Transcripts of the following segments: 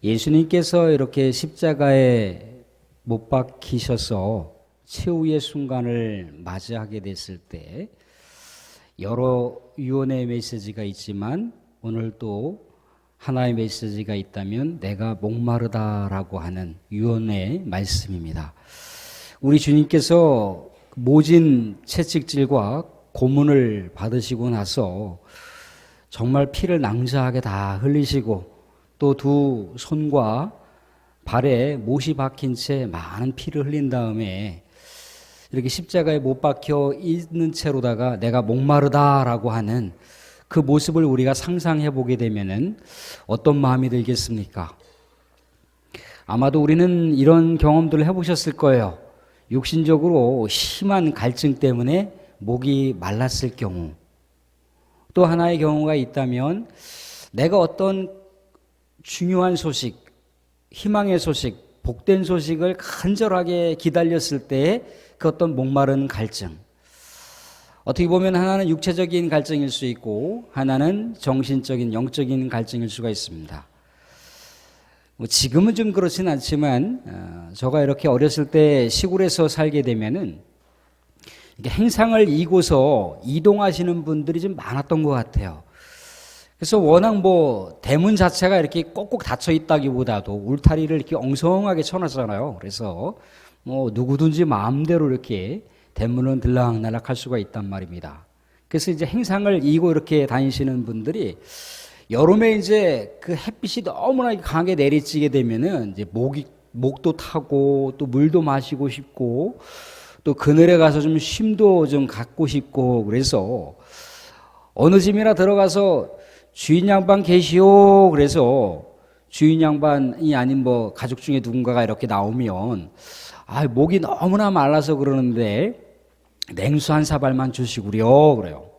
예수님께서 이렇게 십자가에 못 박히셔서 최후의 순간을 맞이하게 됐을 때 여러 유언의 메시지가 있지만 오늘 또 하나의 메시지가 있다면 내가 목마르다라고 하는 유언의 말씀입니다. 우리 주님께서 모진 채찍질과 고문을 받으시고 나서 정말 피를 낭자하게 다 흘리시고 또 두 손과 발에 못이 박힌 채 많은 피를 흘린 다음에 이렇게 십자가에 못 박혀 있는 채로다가 내가 목마르다라고 하는 그 모습을 우리가 상상해 보게 되면은 어떤 마음이 들겠습니까? 아마도 우리는 이런 경험들을 해보셨을 거예요. 육신적으로 심한 갈증 때문에 목이 말랐을 경우, 또 하나의 경우가 있다면 내가 어떤 중요한 소식, 희망의 소식, 복된 소식을 간절하게 기다렸을 때의 그 어떤 목마른 갈증. 어떻게 보면 하나는 육체적인 갈증일 수 있고 하나는 정신적인, 영적인 갈증일 수가 있습니다. 지금은 좀 그렇진 않지만 제가 이렇게 어렸을 때 시골에서 살게 되면은 행상을 이고서 이동하시는 분들이 좀 많았던 것 같아요. 그래서 워낙 대문 자체가 이렇게 꼭꼭 닫혀 있다기보다도 울타리를 이렇게 엉성하게 쳐놨잖아요. 그래서 누구든지 마음대로 이렇게 대문은 들락날락 할 수가 있단 말입니다. 그래서 이제 행상을 이고 이렇게 다니시는 분들이 여름에 이제 그 햇빛이 너무나 강하게 내리쬐게 되면은 이제 목도 타고 또 물도 마시고 싶고 또 그늘에 가서 좀 쉼도 좀 갖고 싶고 그래서 어느 집이나 들어가서 주인 양반 계시오. 그래서 주인 양반이 아닌 가족 중에 누군가가 이렇게 나오면 목이 너무나 말라서 그러는데 냉수 한 사발만 주시구려 그래요.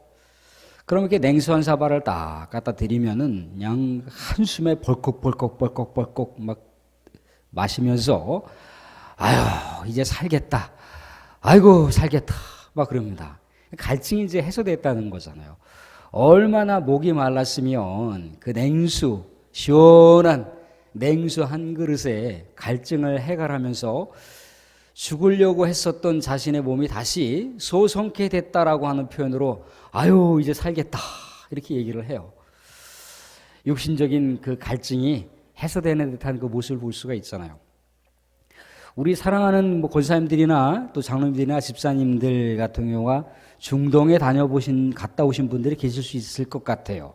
그럼 이렇게 냉수 한 사발을 딱 갖다 드리면은 그냥 한숨에 벌컥 막 마시면서 아유 이제 살겠다. 아이고 살겠다. 막 그럽니다. 갈증이 이제 해소됐다는 거잖아요. 얼마나 목이 말랐으면 그 냉수, 시원한 냉수 한 그릇에 갈증을 해결하면서 죽으려고 했었던 자신의 몸이 다시 소성케 됐다라고 하는 표현으로 아유 이제 살겠다 이렇게 얘기를 해요. 육신적인 그 갈증이 해소되는 듯한 그 모습을 볼 수가 있잖아요. 우리 사랑하는 권사님들이나 또 장로님들이나 집사님들 같은 경우가 중동에 갔다 오신 분들이 계실 수 있을 것 같아요.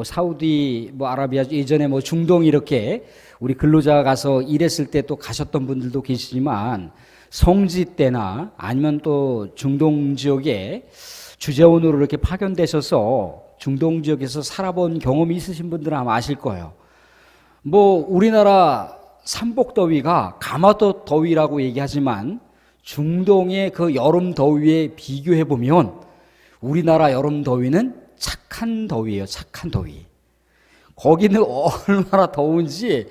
사우디, 아라비아, 예전에 중동 이렇게 우리 근로자가 가서 일했을 때 또 가셨던 분들도 계시지만 성지 때나 아니면 또 중동 지역에 주재원으로 이렇게 파견되셔서 중동 지역에서 살아본 경험이 있으신 분들은 아마 아실 거예요. 우리나라 삼복더위가 가마도 더위라고 얘기하지만 중동의 그 여름 더위에 비교해 보면 우리나라 여름 더위는 착한 더위예요. 착한 더위. 거기는 얼마나 더운지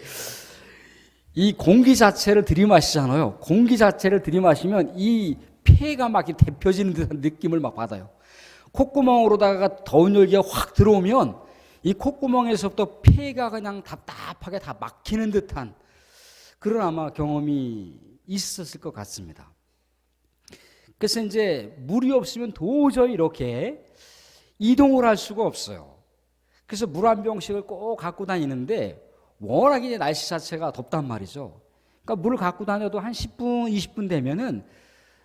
이 공기 자체를 들이마시잖아요. 공기 자체를 들이마시면 이 폐가 막 데펴지는 듯한 느낌을 막 받아요. 콧구멍으로다가 더운 열기가 확 들어오면 이 콧구멍에서부터 폐가 그냥 답답하게 다 막히는 듯한 그런 아마 경험이 있었을 것 같습니다. 그래서 이제 물이 없으면 도저히 이렇게 이동을 할 수가 없어요. 그래서 물 한 병씩을 꼭 갖고 다니는데 워낙 이제 날씨 자체가 덥단 말이죠. 그러니까 물을 갖고 다녀도 한 10분, 20분 되면은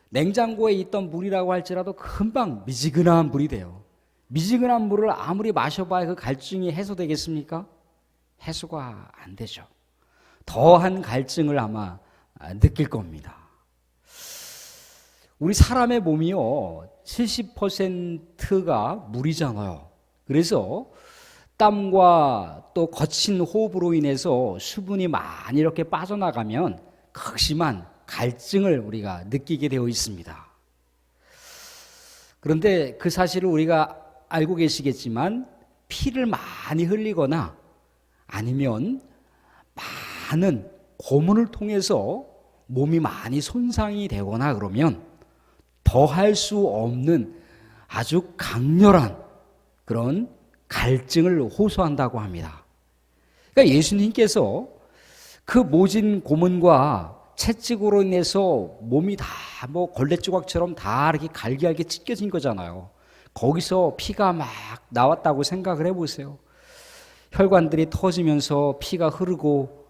냉장고에 있던 물이라고 할지라도 금방 미지근한 물이 돼요. 미지근한 물을 아무리 마셔봐야 그 갈증이 해소되겠습니까? 해소가 안 되죠. 더한 갈증을 아마 느낄 겁니다. 우리 사람의 몸이요 70%가 물이잖아요. 그래서 땀과 또 거친 호흡으로 인해서 수분이 많이 이렇게 빠져나가면 극심한 갈증을 우리가 느끼게 되어 있습니다. 그런데 그 사실을 우리가 알고 계시겠지만 피를 많이 흘리거나 아니면 많은 고문을 통해서 몸이 많이 손상이 되거나 그러면 더할 수 없는 아주 강렬한 그런 갈증을 호소한다고 합니다. 그러니까 예수님께서 그 모진 고문과 채찍으로 인해서 몸이 다 뭐 걸레 조각처럼 다 이렇게 갈기갈기 찢겨진 거잖아요. 거기서 피가 막 나왔다고 생각을 해보세요. 혈관들이 터지면서 피가 흐르고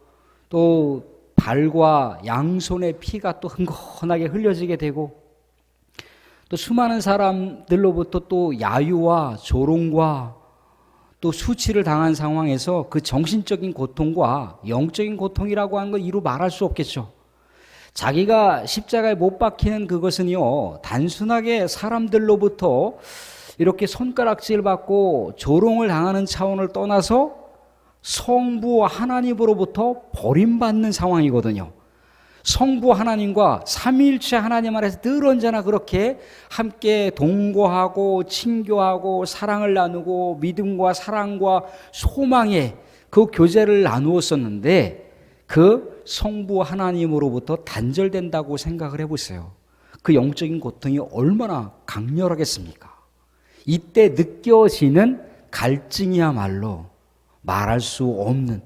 또 발과 양손의 피가 또 흥건하게 흘려지게 되고 또 수많은 사람들로부터 또 야유와 조롱과 또 수치를 당한 상황에서 그 정신적인 고통과 영적인 고통이라고 하는 건 이루 말할 수 없겠죠. 자기가 십자가에 못 박히는 그것은요, 단순하게 사람들로부터 이렇게 손가락질 받고 조롱을 당하는 차원을 떠나서 성부 하나님으로부터 버림받는 상황이거든요. 성부 하나님과 삼위일체 하나님 안에서 늘 언제나 그렇게 함께 동거하고 친교하고 사랑을 나누고 믿음과 사랑과 소망의 그 교제를 나누었었는데 그 성부 하나님으로부터 단절된다고 생각을 해보세요. 그 영적인 고통이 얼마나 강렬하겠습니까? 이때 느껴지는 갈증이야말로 말할 수 없는,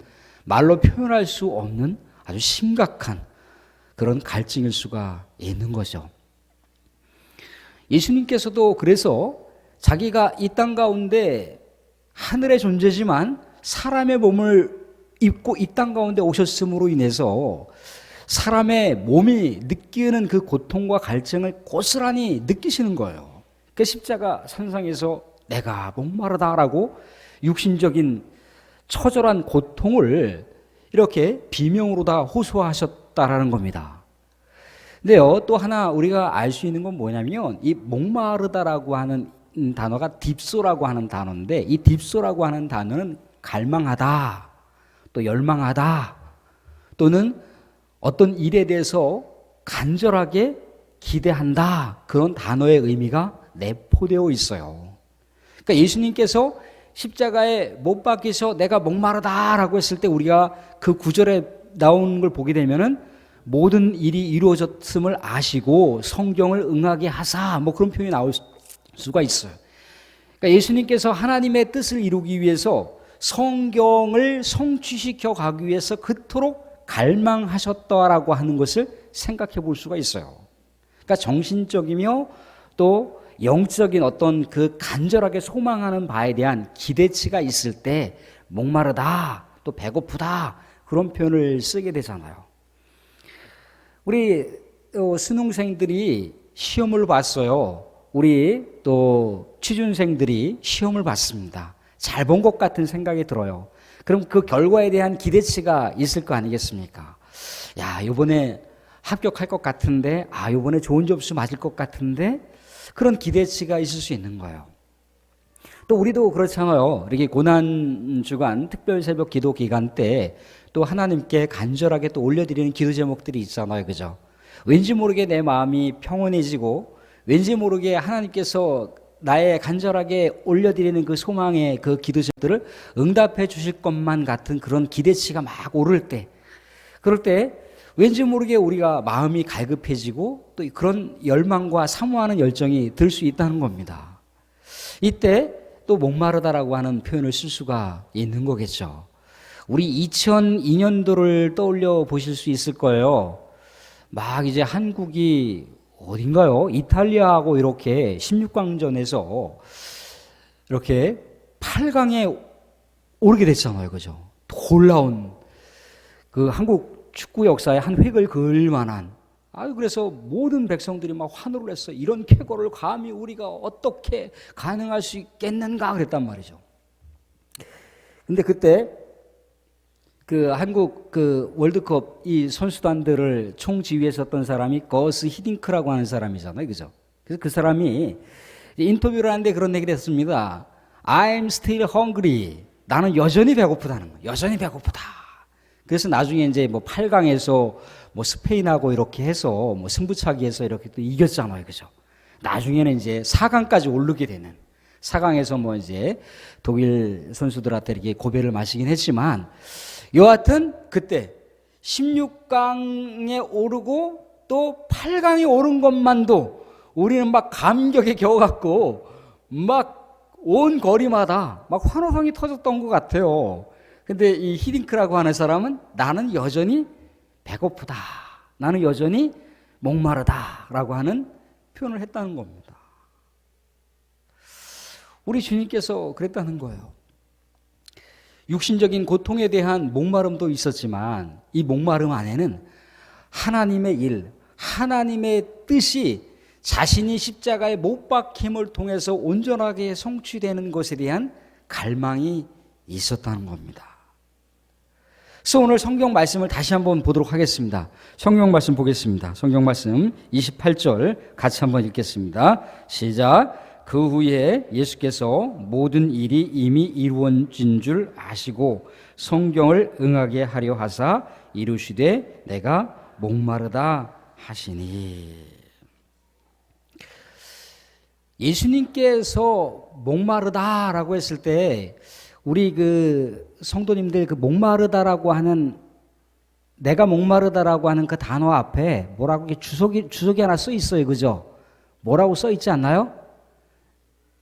말로 표현할 수 없는 아주 심각한 그런 갈증일 수가 있는 거죠. 예수님께서도 그래서 자기가 이 땅 가운데 하늘의 존재지만 사람의 몸을 입고 이 땅 가운데 오셨음으로 인해서 사람의 몸이 느끼는 그 고통과 갈증을 고스란히 느끼시는 거예요. 그 십자가 산상에서 내가 목마르다라고 육신적인 처절한 고통을 이렇게 비명으로 다 호소하셨다라는 겁니다. 근데요, 또 하나 우리가 알 수 있는 건 뭐냐면 이 목마르다라고 하는 단어가 딥소라고 하는 단어인데 이 딥소라고 하는 단어는 갈망하다, 또 열망하다, 또는 어떤 일에 대해서 간절하게 기대한다, 그런 단어의 의미가 내포되어 있어요. 그러니까 예수님께서 십자가에 못 박히셔 내가 목마르다라고 했을 때 우리가 그 구절에 나오는 걸 보게 되면은 모든 일이 이루어졌음을 아시고 성경을 응하게 하사, 뭐 그런 표현이 나올 수가 있어요. 그러니까 예수님께서 하나님의 뜻을 이루기 위해서 성경을 성취시켜 가기 위해서 그토록 갈망하셨다라고 하는 것을 생각해 볼 수가 있어요. 그러니까 정신적이며 또 영적인 어떤 그 간절하게 소망하는 바에 대한 기대치가 있을 때 목마르다, 또 배고프다, 그런 표현을 쓰게 되잖아요. 우리 수능생들이 시험을 봤어요. 우리 또 취준생들이 시험을 봤습니다. 잘 본 것 같은 생각이 들어요. 그럼 그 결과에 대한 기대치가 있을 거 아니겠습니까? 야, 이번에 합격할 것 같은데, 아, 이번에 좋은 점수 맞을 것 같은데, 그런 기대치가 있을 수 있는 거예요. 또 우리도 그렇잖아요. 이렇게 고난주간 특별 새벽 기도 기간 때 또 하나님께 간절하게 또 올려드리는 기도 제목들이 있잖아요. 그죠? 왠지 모르게 내 마음이 평온해지고 왠지 모르게 하나님께서 나의 간절하게 올려드리는 그 소망의 그 기도 제목들을 응답해 주실 것만 같은 그런 기대치가 막 오를 때, 그럴 때 왠지 모르게 우리가 마음이 갈급해지고 또 그런 열망과 사모하는 열정이 들 수 있다는 겁니다. 이때 또 목마르다라고 하는 표현을 쓸 수가 있는 거겠죠. 우리 2002년도를 떠올려 보실 수 있을 거예요. 막 이제 한국이 어딘가요? 이탈리아하고 이렇게 16강전에서 이렇게 8강에 오르게 됐잖아요. 그죠? 놀라운 그 한국 축구 역사의 한 획을 그을 만한, 그래서 모든 백성들이 막 환호를 했어요. 이런 쾌거를 감히 우리가 어떻게 가능할 수 있겠는가 그랬단 말이죠. 근데 그때 그 한국 그 월드컵 이 선수단들을 총지휘했었던 사람이 거스 히딩크라고 하는 사람이잖아요. 그죠? 그래서 그 사람이 인터뷰를 하는데 그런 얘기를 했습니다. I'm still hungry. 나는 여전히 배고프다는 거예요. 여전히 배고프다. 그래서 나중에 이제 뭐 8강에서 뭐 스페인하고 이렇게 해서 뭐 승부차기해서 이렇게 또 이겼잖아요. 그죠? 나중에는 이제 4강까지 오르게 되는, 4강에서 뭐 이제 독일 선수들한테 이렇게 고배를 마시긴 했지만, 여하튼 그때 16강에 오르고 또 8강에 오른 것만도 우리는 막 감격에 겨워갖고 막 온 거리마다 막 환호성이 터졌던 것 같아요. 근데 이 히딩크라고 하는 사람은 나는 여전히 배고프다, 나는 여전히 목마르다 라고 하는 표현을 했다는 겁니다. 우리 주님께서 그랬다는 거예요. 육신적인 고통에 대한 목마름도 있었지만 이 목마름 안에는 하나님의 일, 하나님의 뜻이 자신이 십자가에 못 박힘을 통해서 온전하게 성취되는 것에 대한 갈망이 있었다는 겁니다. 그래서 오늘 성경 말씀을 다시 한번 보도록 하겠습니다. 성경 말씀 보겠습니다. 성경 말씀 28절 같이 한번 읽겠습니다. 시작. 그 후에 예수께서 모든 일이 이미 이루어진 줄 아시고 성경을 응하게 하려 하사 이루시되 내가 목마르다 하시니. 예수님께서 목마르다라고 했을 때 우리 그 성도님들 그 목마르다라고 하는, 내가 목마르다라고 하는 그 단어 앞에 뭐라고 이렇게 주석이 하나 써 있어요. 그죠? 뭐라고 써 있지 않나요?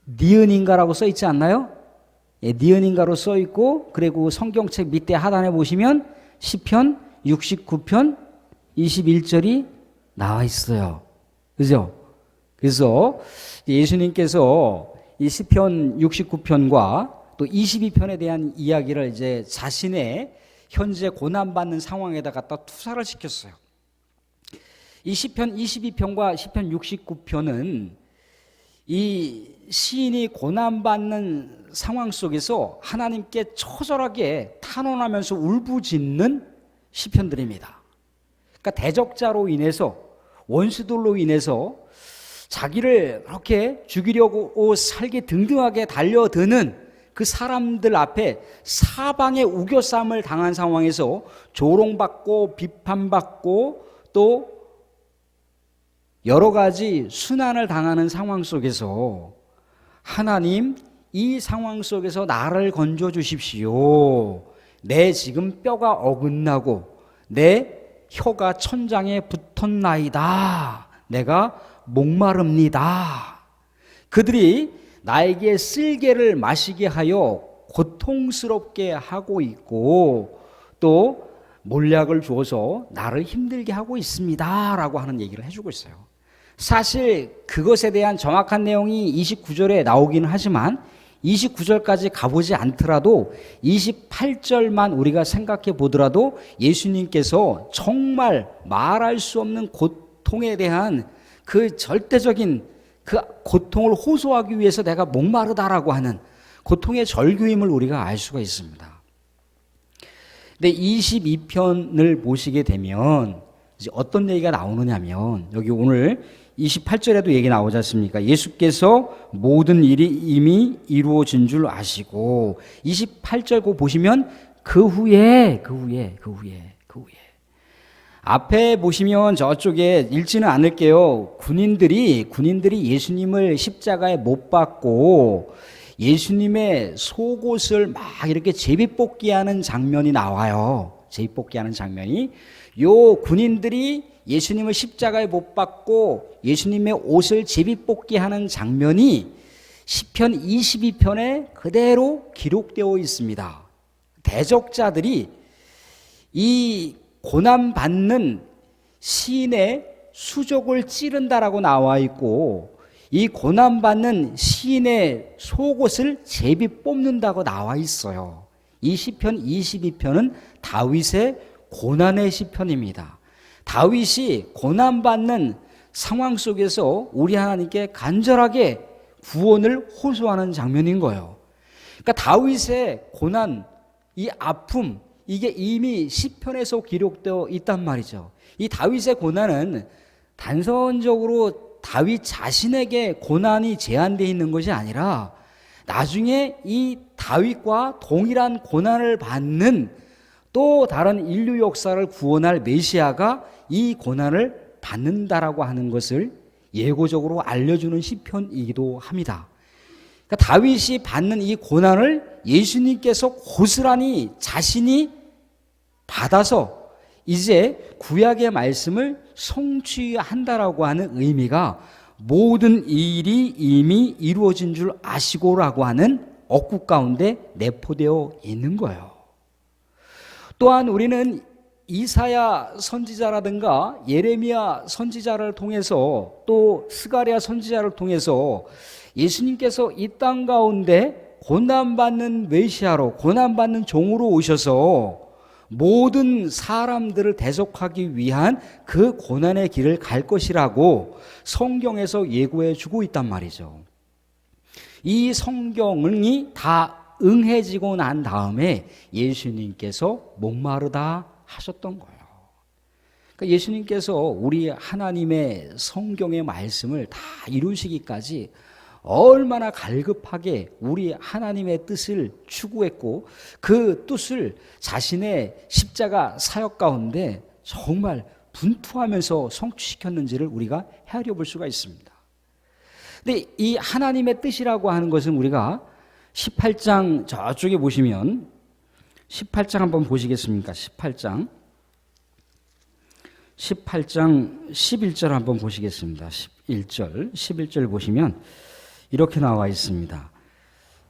니은인가라고 써 있지 않나요? 예, 니은인가로 써 있고, 그리고 성경책 밑에 하단에 보시면 시편 69편 21절이 나와 있어요. 그죠? 그래서 예수님께서 이 시편 69편과 또 22편에 대한 이야기를 이제 자신의 현재 고난받는 상황에다 갖다 투사를 시켰어요. 이 시편 22편과 시편 69편은 이 시인이 고난받는 상황 속에서 하나님께 처절하게 탄원하면서 울부짖는 시편들입니다. 그러니까 대적자로 인해서, 원수들로 인해서 자기를 그렇게 죽이려고 살기 등등하게 달려드는 그 사람들 앞에 사방의 우겨쌈을 당한 상황에서 조롱받고 비판받고 또 여러 가지 순환을 당하는 상황 속에서 하나님, 이 상황 속에서 나를 건져 주십시오. 내 지금 뼈가 어긋나고 내 혀가 천장에 붙었나이다. 내가 목마릅니다. 그들이 나에게 쓸개를 마시게 하여 고통스럽게 하고 있고 또 몰약을 주어서 나를 힘들게 하고 있습니다 라고 하는 얘기를 해주고 있어요. 사실 그것에 대한 정확한 내용이 29절에 나오기는 하지만 29절까지 가보지 않더라도 28절만 우리가 생각해 보더라도 예수님께서 정말 말할 수 없는 고통에 대한 그 절대적인 그 고통을 호소하기 위해서 내가 목마르다라고 하는 고통의 절규임을 우리가 알 수가 있습니다. 근데 22편을 보시게 되면 이제 어떤 얘기가 나오느냐면 여기 오늘 28절에도 얘기 나오지 않습니까? 예수께서 모든 일이 이미 이루어진 줄 아시고 28절 고 보시면 그 후에 앞에 보시면 저쪽에 읽지는 않을게요. 군인들이 예수님을 십자가에 못 박고 예수님의 속옷을 막 이렇게 제비뽑기하는 장면이 나와요. 제비뽑기하는 장면이. 요 군인들이 예수님을 십자가에 못 박고 예수님의 옷을 제비뽑기하는 장면이 시편 22편에 그대로 기록되어 있습니다. 대적자들이 이 고난받는 시인의 수족을 찌른다라고 나와 있고 이 고난받는 시인의 속옷을 제비 뽑는다고 나와 있어요. 이 시편 22편은 다윗의 고난의 시편입니다. 다윗이 고난받는 상황 속에서 우리 하나님께 간절하게 구원을 호소하는 장면인 거예요. 그러니까 다윗의 고난, 이 아픔, 이게 이미 시편에서 기록되어 있단 말이죠. 이 다윗의 고난은 단선적으로 다윗 자신에게 고난이 제한되어 있는 것이 아니라 나중에 이 다윗과 동일한 고난을 받는 또 다른 인류 역사를 구원할 메시아가 이 고난을 받는다라고 하는 것을 예고적으로 알려주는 시편이기도 합니다. 그러니까 다윗이 받는 이 고난을 예수님께서 고스란히 자신이 받아서 이제 구약의 말씀을 성취한다라고 하는 의미가 모든 일이 이미 이루어진 줄 아시고라고 하는 억구 가운데 내포되어 있는 거예요. 또한 우리는 이사야 선지자라든가 예레미야 선지자를 통해서 또 스가랴 선지자를 통해서 예수님께서 이 땅 가운데 고난받는 메시아로, 고난받는 종으로 오셔서 모든 사람들을 대속하기 위한 그 고난의 길을 갈 것이라고 성경에서 예고해 주고 있단 말이죠. 이 성경이 다 응해지고 난 다음에 예수님께서 목마르다 하셨던 거예요. 그러니까 예수님께서 우리 하나님의 성경의 말씀을 다 이루시기까지 얼마나 갈급하게 우리 하나님의 뜻을 추구했고 그 뜻을 자신의 십자가 사역 가운데 정말 분투하면서 성취시켰는지를 우리가 헤아려 볼 수가 있습니다. 근데 이 하나님의 뜻이라고 하는 것은 우리가 18장 저쪽에 보시면 18장 한번 보시겠습니까? 18장 11절 한번 보시겠습니다. 11절 보시면 이렇게 나와 있습니다.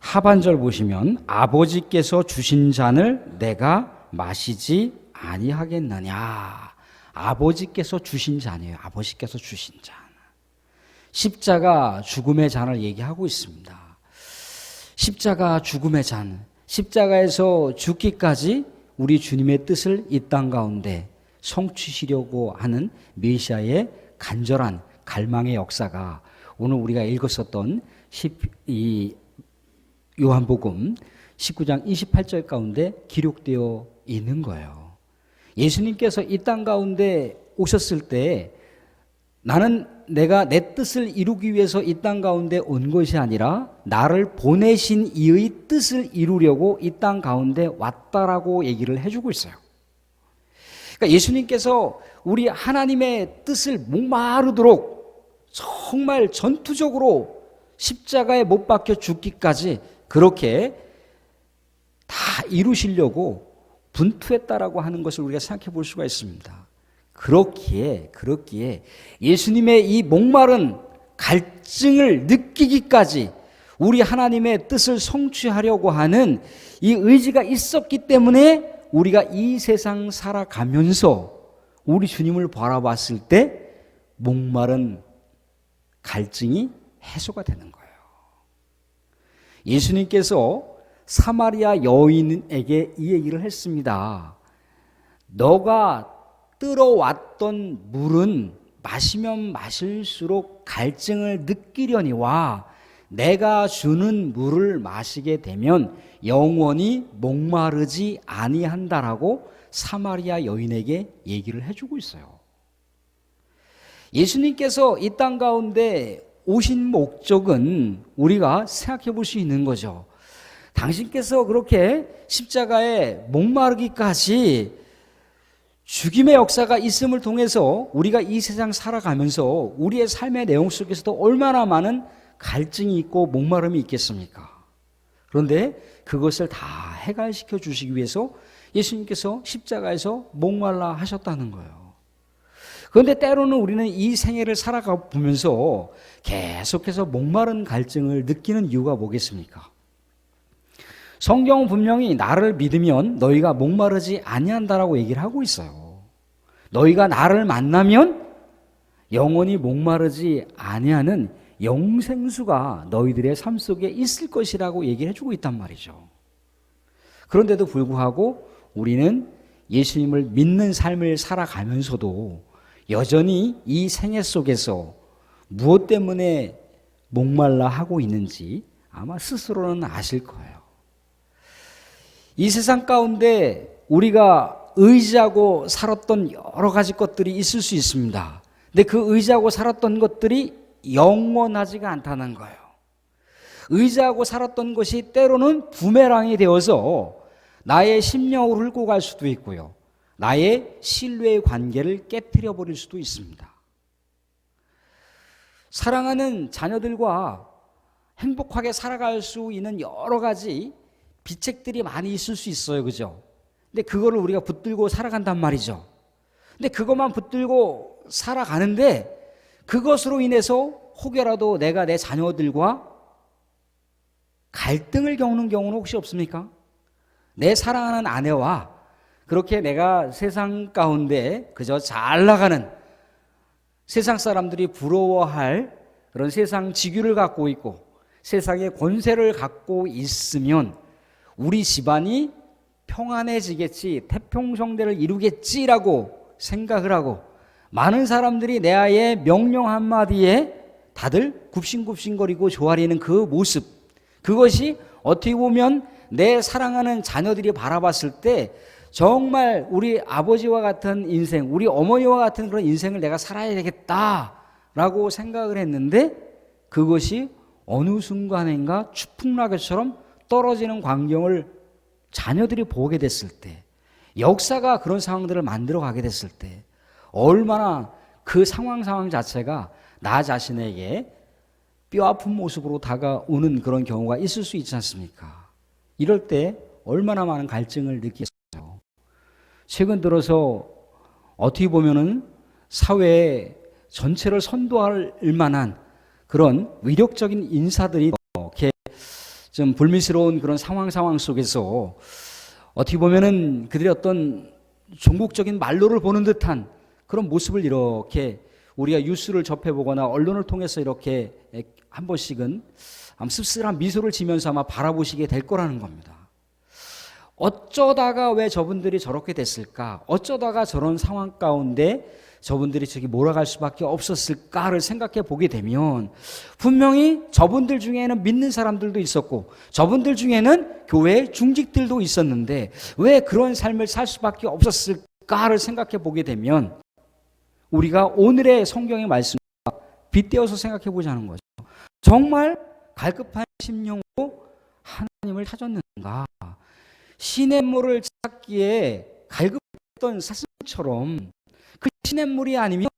하반절 보시면 아버지께서 주신 잔을 내가 마시지 아니하겠느냐. 아버지께서 주신 잔이에요. 아버지께서 주신 잔. 십자가 죽음의 잔을 얘기하고 있습니다. 십자가 죽음의 잔. 십자가에서 죽기까지 우리 주님의 뜻을 이 땅 가운데 성취시려고 하는 메시아의 간절한 갈망의 역사가 오늘 우리가 읽었었던 이 요한복음 19장 28절 가운데 기록되어 있는 거예요. 예수님께서 이 땅 가운데 오셨을 때 나는 내가 내 뜻을 이루기 위해서 이 땅 가운데 온 것이 아니라 나를 보내신 이의 뜻을 이루려고 이 땅 가운데 왔다라고 얘기를 해주고 있어요. 그러니까 예수님께서 우리 하나님의 뜻을 목마르도록 정말 전투적으로 십자가에 못 박혀 죽기까지 그렇게 다 이루시려고 분투했다라고 하는 것을 우리가 생각해 볼 수가 있습니다. 그렇기에 예수님의 이 목마른 갈증을 느끼기까지 우리 하나님의 뜻을 성취하려고 하는 이 의지가 있었기 때문에 우리가 이 세상 살아가면서 우리 주님을 바라봤을 때 목마른 갈증이 해소가 되는 거예요. 예수님께서 사마리아 여인에게 이 얘기를 했습니다. 너가 뜨러왔던 물은 마시면 마실수록 갈증을 느끼려니와 내가 주는 물을 마시게 되면 영원히 목마르지 아니한다라고 사마리아 여인에게 얘기를 해주고 있어요. 예수님께서 이 땅 가운데 오신 목적은 우리가 생각해 볼 수 있는 거죠. 당신께서 그렇게 십자가에 목마르기까지 죽임의 역사가 있음을 통해서 우리가 이 세상 살아가면서 우리의 삶의 내용 속에서도 얼마나 많은 갈증이 있고 목마름이 있겠습니까? 그런데 그것을 다 해결시켜 주시기 위해서 예수님께서 십자가에서 목말라 하셨다는 거예요. 그런데 때로는 우리는 이 생애를 살아가 보면서 계속해서 목마른 갈증을 느끼는 이유가 뭐겠습니까? 성경은 분명히 나를 믿으면 너희가 목마르지 아니한다라고 얘기를 하고 있어요. 너희가 나를 만나면 영원히 목마르지 아니하는 영생수가 너희들의 삶 속에 있을 것이라고 얘기를 해주고 있단 말이죠. 그런데도 불구하고 우리는 예수님을 믿는 삶을 살아가면서도 여전히 이 생애 속에서 무엇 때문에 목말라 하고 있는지 아마 스스로는 아실 거예요. 이 세상 가운데 우리가 의지하고 살았던 여러 가지 것들이 있을 수 있습니다. 근데 그 의지하고 살았던 것들이 영원하지가 않다는 거예요. 의지하고 살았던 것이 때로는 부메랑이 되어서 나의 심령을 훑고 갈 수도 있고요. 나의 신뢰의 관계를 깨트려 버릴 수도 있습니다. 사랑하는 자녀들과 행복하게 살아갈 수 있는 여러 가지 비책들이 많이 있을 수 있어요. 그죠? 근데 그거를 우리가 붙들고 살아간단 말이죠. 근데 그것만 붙들고 살아가는데 그것으로 인해서 혹여라도 내가 내 자녀들과 갈등을 겪는 경우는 혹시 없습니까? 내 사랑하는 아내와 그렇게 내가 세상 가운데 그저 잘 나가는 세상 사람들이 부러워할 그런 세상 지규를 갖고 있고 세상의 권세를 갖고 있으면 우리 집안이 평안해지겠지, 태평성대를 이루겠지라고 생각을 하고 많은 사람들이 내 아이의 명령 한마디에 다들 굽신굽신거리고 조아리는 그 모습, 그것이 어떻게 보면 내 사랑하는 자녀들이 바라봤을 때 정말 우리 아버지와 같은 인생, 우리 어머니와 같은 그런 인생을 내가 살아야 되겠다라고 생각을 했는데 그것이 어느 순간인가 추풍낙엽처럼 떨어지는 광경을 자녀들이 보게 됐을 때, 역사가 그런 상황들을 만들어 가게 됐을 때 얼마나 그 상황 자체가 나 자신에게 뼈아픈 모습으로 다가오는 그런 경우가 있을 수 있지 않습니까? 이럴 때 얼마나 많은 갈증을 느끼겠어요. 최근 들어서 어떻게 보면은 사회 전체를 선도할 만한 그런 위력적인 인사들이 이렇게 좀 불미스러운 그런 상황 속에서 어떻게 보면은 그들의 어떤 종국적인 말로를 보는 듯한 그런 모습을 이렇게 우리가 뉴스를 접해보거나 언론을 통해서 이렇게 한 번씩은 씁쓸한 미소를 지면서 아마 바라보시게 될 거라는 겁니다. 어쩌다가 왜 저분들이 저렇게 됐을까? 어쩌다가 저런 상황 가운데 저분들이 저기 몰아갈 수밖에 없었을까를 생각해 보게 되면 분명히 저분들 중에는 믿는 사람들도 있었고 저분들 중에는 교회 중직들도 있었는데 왜 그런 삶을 살 수밖에 없었을까를 생각해 보게 되면 우리가 오늘의 성경의 말씀과 빗대어서 생각해 보자는 거죠. 정말 갈급한 심령으로 하나님을 찾았는가? 시냇물을 찾기에 갈급했던 사슴처럼 그 시냇물이 아니면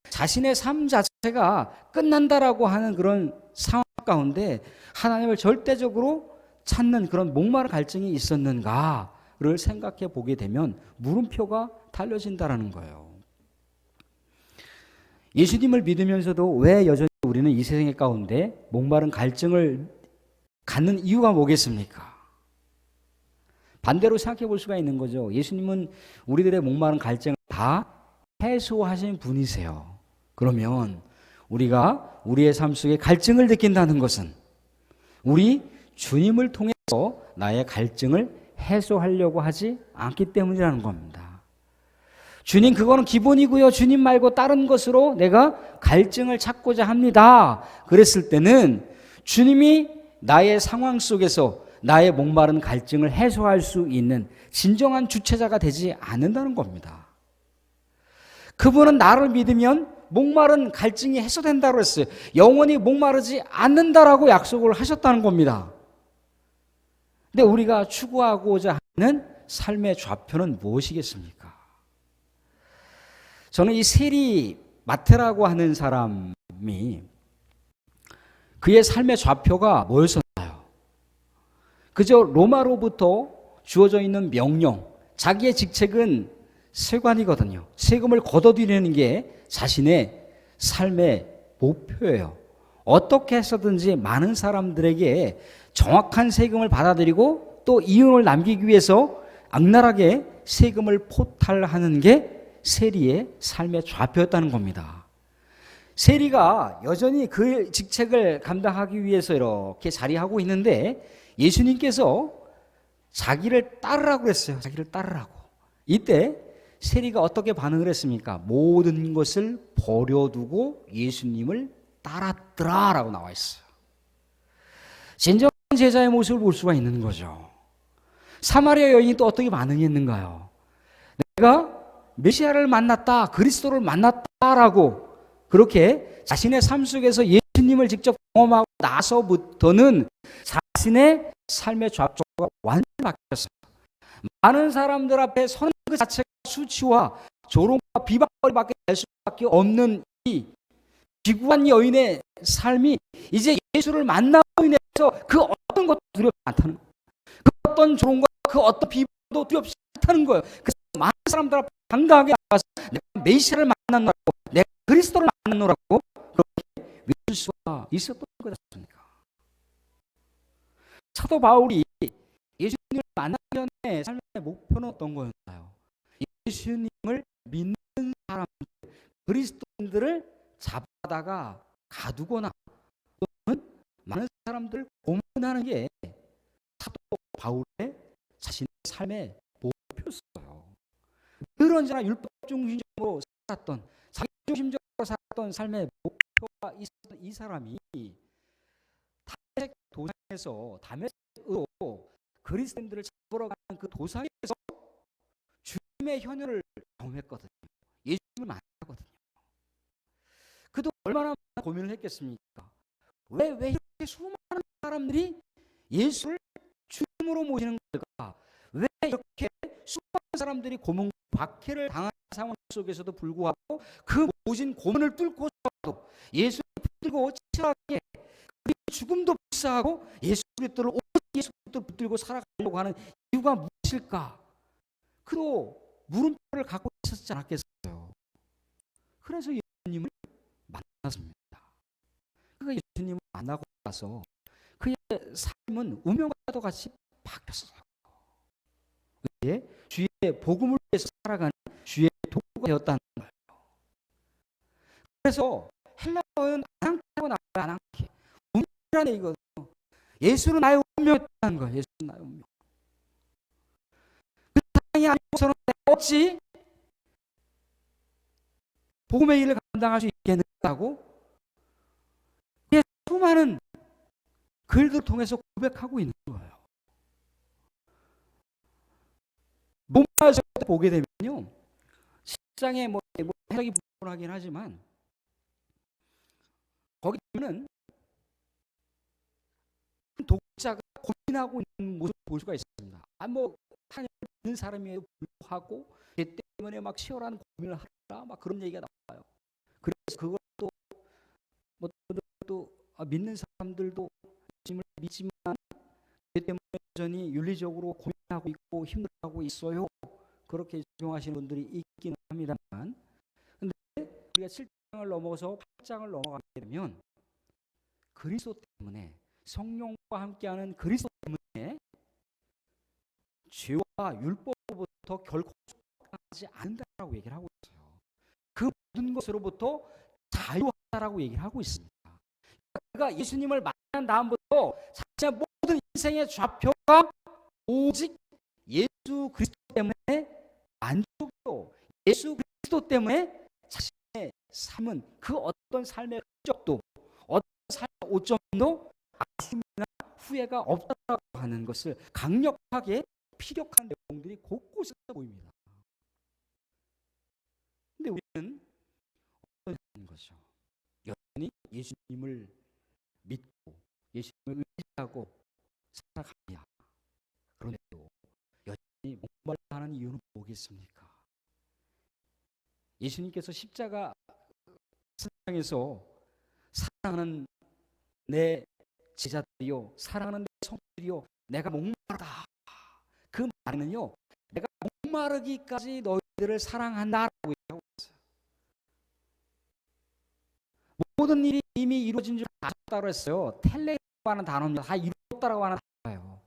자신의 삶 자체가 끝난다라고 하는 그런 상황 가운데 하나님을 절대적으로 찾는 그런 목마른 갈증이 있었는가를 생각해 보게 되면 물음표가 달려진다라는 거예요. 예수님을 믿으면서도 왜 여전히 우리는 이 세상 가운데 목마른 갈증을 갖는 이유가 뭐겠습니까? 반대로 생각해 볼 수가 있는 거죠. 예수님은 우리들의 목마른 갈증을 다 해소하신 분이세요. 그러면 우리가 우리의 삶 속에 갈증을 느낀다는 것은 우리 주님을 통해서 나의 갈증을 해소하려고 하지 않기 때문이라는 겁니다. 주님 그거는 기본이고요. 주님 말고 다른 것으로 내가 갈증을 찾고자 합니다. 그랬을 때는 주님이 나의 상황 속에서 나의 목마른 갈증을 해소할 수 있는 진정한 주체자가 되지 않는다는 겁니다. 그분은 나를 믿으면 목마른 갈증이 해소된다고 했어요. 영원히 목마르지 않는다라고 약속을 하셨다는 겁니다. 근데 우리가 추구하고자 하는 삶의 좌표는 무엇이겠습니까? 저는 이 세리 마테라고 하는 사람이 그의 삶의 좌표가 뭐였었나요? 그저 로마로부터 주어져 있는 명령, 자기의 직책은 세관이거든요. 세금을 걷어들이는 게 자신의 삶의 목표예요. 어떻게 해서든지 많은 사람들에게 정확한 세금을 받아들이고 또 이윤을 남기기 위해서 악랄하게 세금을 포탈하는 게 세리의 삶의 좌표였다는 겁니다. 세리가 여전히 그 직책을 감당하기 위해서 이렇게 자리하고 있는데 예수님께서 자기를 따르라고 했어요. 자기를 따르라고. 이때 세리가 어떻게 반응을 했습니까? 모든 것을 버려두고 예수님을 따랐더라라고 나와 있어요. 진정한 제자의 모습을 볼 수가 있는 거죠. 사마리아 여인이 또 어떻게 반응했는가요? 내가 메시아를 만났다, 그리스도를 만났다라고 그렇게 자신의 삶 속에서 예수님을 직접 경험하고 나서부터는 자신의 삶의 좌표가 완전히 바뀌었어요. 많은 사람들 앞에 서는 그 자체가 수치와 조롱과 비방거리밖에 될 수밖에 없는 이 지구한 여인의 삶이 이제 예수를 만나고 인해서 그 어떤 것도 두렵지 않다는 거예요. 그 어떤 조롱과 그 어떤 비방도 두렵지 않다는 거예요. 그래서 많은 사람들 앞에 당당하게 나가서 내가 메시아를 만났노라고, 내가 그리스도를 만났노라고 그렇게 외칠 수가 있었던 거지 않습니까? 사도 바울이 예수님을 만나기 전에 삶의 목표는 어떤 거였나요? 예수님을 믿는 사람, 그리스도인들을 잡아다가 가두거나 또는 많은 사람들을 고문하는 게 사도 바울의 자신의 삶의 목표였어요. 늘 언제나 율법 중심적으로 살았던, 자기 중심적으로 살았던 삶의 목표가 있었던 이 사람이 다메섹 도상에서, 다메섹으로 그리스도인들을 잡으러 가는 그 도상에서 주님의 현현을 경험했거든요. 예수님을 만나거든요. 그도 얼마나 고민을 했겠습니까? 왜 이렇게 수많은 사람들이 예수를 주님으로 모시는 걸까? 왜 이렇게 수많은 사람들이 고문 박해를 당한 상황 속에서도 불구하고 그 모진 고문을 뚫고서도 예수를 붙들고 치열하게, 그 죽음도 불사하고 예수 그리스도를 오직 예수 그리스도를 붙들고 살아가려고 하는 이유가 무엇일까? 그도 물음표를 갖고 있었지 않았겠어요. 그래서 예수님을 만났습니다. 그가 예수님을 만나고 나서 그의 삶은 운명과도 같이 바뀌었어요. 이제 주의 복음을 위해서 살아가는 주의 도구가 되었다는 거예요. 그래서 헬라어는 아낭케하고 나와요. 아낭케. 운명이라는 이거죠. 예수는 나의 운명이었다는 거예요. 예수는 나의 운명. 그 사랑이 아니고서는 내가 어찌 복음의 일을 감당할 수 있겠는가고 수많은 글들을 통해서 고백하고 있는 거예요. 로마서 보게 되면요, 10장에 뭐 해석이 불분하긴 하지만 거기 보면은 독자가 고민하고 있는 모습을 볼 수가 있습니다. 뭐 하나님을 믿는 사람이에요 불구하고 죄 때문에 막 치열한 고민을 하라, 막 그런 얘기가 나와요. 그래서 그것도 뭐 또 믿는 사람들도 예수님을 믿지만 죄 때문에 여전히 윤리적으로 고민하고 있고 힘들어하고 있어요. 그렇게 적용하시는 분들이 있기는 합니다만, 근데 우리가 7장을 넘어서 8장을 넘어가게 되면 그리스도 때문에, 성령과 함께하는 그리스도 때문에 죄와 율법으로부터 결코 속하지 않는다라고 얘기를 하고 있어요. 그 모든 것으로부터 자유하다라고 얘기를 하고 있습니다. 그러니까 예수님을 만난 다음부터 자신의 모든 인생의 좌표가 오직 예수 그리스도 때문에 만족도, 예수 그리스도 때문에 자신의 삶은 그 어떤 삶의 흔적도, 어떤 삶의 오점도 아쉬움이나 후회가 없다고 하는 것을 강력하게 피력한 내용들이 곳곳에 보입니다. 근데 우리는 어떤 거죠? 여전히 예수님을 믿고 예수님을 의지하고 살아갑니다. 그런데도 여전히 목말라 하는 이유는 뭐겠습니까? 예수님께서 십자가 상에서 사랑하는 내 제자들이요, 사랑하는 내 성들이요, 내가 목마르다. 그 말은요, 내가 목마르기까지 너희들을 사랑한다라고 얘기하고 있어요. 모든 일이 이미 이루어진 줄 아셨다고 했어요. 텔레라고 하는 단어입니다. 다 이루었다라고 하는 단어예요.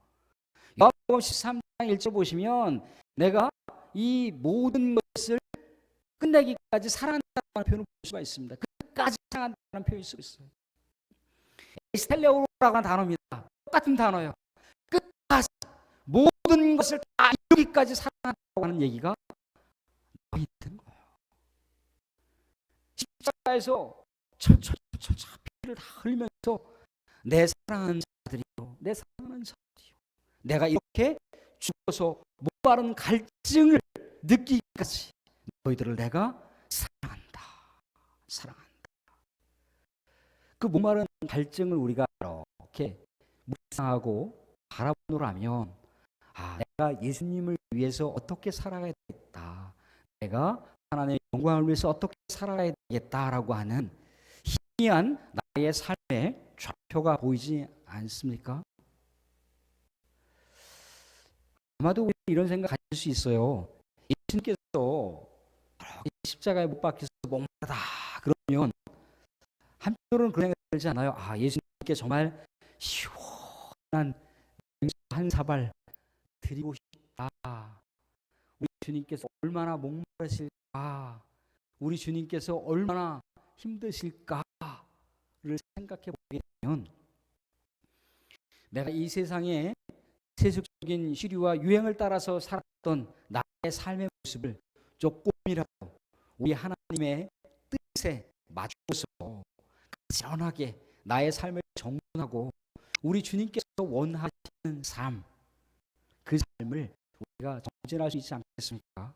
요한복음 13장 1절 보시면 내가 이 모든 것을 끝내기까지 사랑한다는 표현을 볼 수가 있습니다. 끝까지 사랑한다는 표현을 쓰고 있어요. 에스텔레오라고 하는 단어입니다. 똑같은 단어예요. 끝까지 모든 것을 다 이루기까지 사랑한다고 하는 얘기가 있는 거예요. 십자가에서 철철 피를 다 흘리면서 내 사랑하는 자들이요, 내 사랑하는 자들이요, 내가 이렇게 죽어서 목마른 갈증을 느끼기까지 너희들을 내가 사랑한다. 그 목마른 갈증을 우리가 이렇게 묵상하고 바라보노라면, 내가 예수님을 위해서 어떻게 살아가야 되겠다, 내가 하나님의 영광을 위해서 어떻게 살아가야 되겠다라고 하는 희미한 나의 삶의 좌표가 보이지 않습니까? 아마도 우리 이런 생각 가질 수 있어요. 예수님께서 십자가에 못 박혀서 목마르다 그러면 한편으로는 그런 생각이 들지 않아요? 예수님께 정말 시원한 한 사발 드리고 싶다. 우리 주님께서 얼마나 목마르실까, 우리 주님께서 얼마나 힘드실까를 생각해 보게 되면 내가 이 세상에 세속적인 시류와 유행을 따라서 살았던 나의 삶의 모습을 조금이라도 우리 하나님의 뜻에 맞춰서 시원하게 나의 삶을 정돈하고 우리 주님께서 원하시는 삶, 그 삶을 우리가 정진할 수 있지 않겠습니까?